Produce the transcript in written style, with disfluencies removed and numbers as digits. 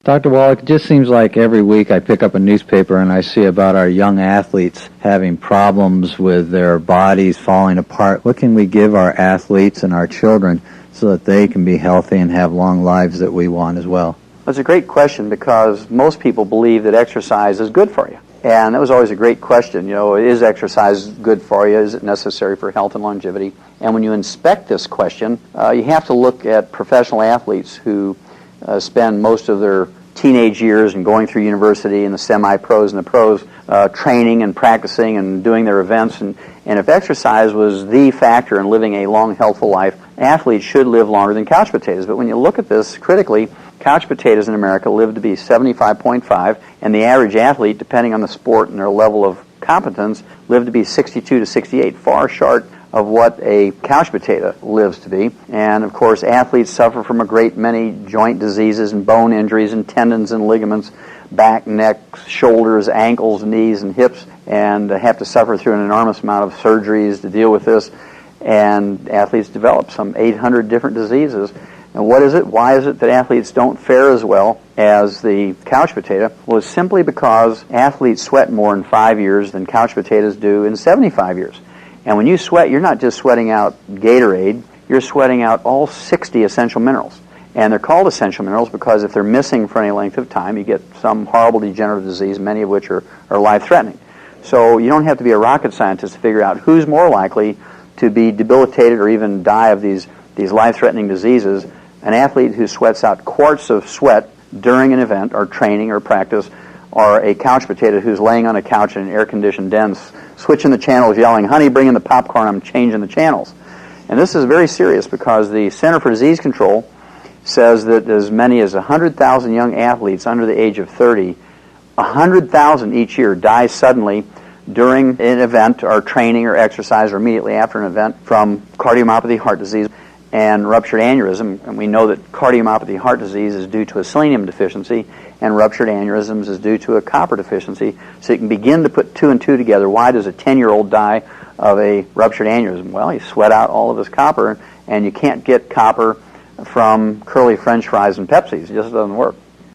Dr. Wallach, it just seems like every week I pick up a newspaper and I see about our young athletes having problems with their bodies falling apart. What can we give our athletes and our children so that they can be healthy and have long lives that we want as well? That's a great question, because most people believe that exercise is good for you. And that was always a great question. You know, is exercise good for you? Is it necessary for health and longevity? And when you inspect this question, you have to look at professional athletes who spend most of their teenage years and going through university and the semi-pros and the pros training and practicing and doing their events. And if exercise was the factor in living a long, healthful life, athletes should live longer than couch potatoes. But when you look at this critically, couch potatoes in America live to be 75.5, and the average athlete, depending on the sport and their level of competence, live to be 62 to 68, far short of what a couch potato lives to be. And of course, athletes suffer from a great many joint diseases and bone injuries and tendons and ligaments, back, neck, shoulders, ankles, knees, and hips, and have to suffer through an enormous amount of surgeries to deal with this. And athletes develop some 800 different diseases. And what is it? Why is it that athletes don't fare as well as the couch potato? Well, it's simply because athletes sweat more in 5 years than couch potatoes do in 75 years. And when you sweat, you're not just sweating out Gatorade, you're sweating out all 60 essential minerals. And they're called essential minerals because if they're missing for any length of time, you get some horrible degenerative disease, many of which are life-threatening. So you don't have to be a rocket scientist to figure out who's more likely to be debilitated or even die of these life-threatening diseases. An athlete who sweats out quarts of sweat during an event or training or practice, or a couch potato who's laying on a couch in an air-conditioned den, switching the channels, yelling, "Honey, bring in the popcorn, I'm changing the channels." And this is very serious because the Center for Disease Control says that as many as 100,000 young athletes under the age of 30, 100,000 each year die suddenly during an event or training or exercise or immediately after an event from cardiomyopathy, heart disease, and ruptured aneurysm. And we know that cardiomyopathy, heart disease, is due to a selenium deficiency, and ruptured aneurysms is due to a copper deficiency. So you can begin to put two and two together. Why does a 10-year-old die of a ruptured aneurysm? Well, he sweat out all of his copper, and you can't get copper from curly French fries and Pepsis. It just doesn't work.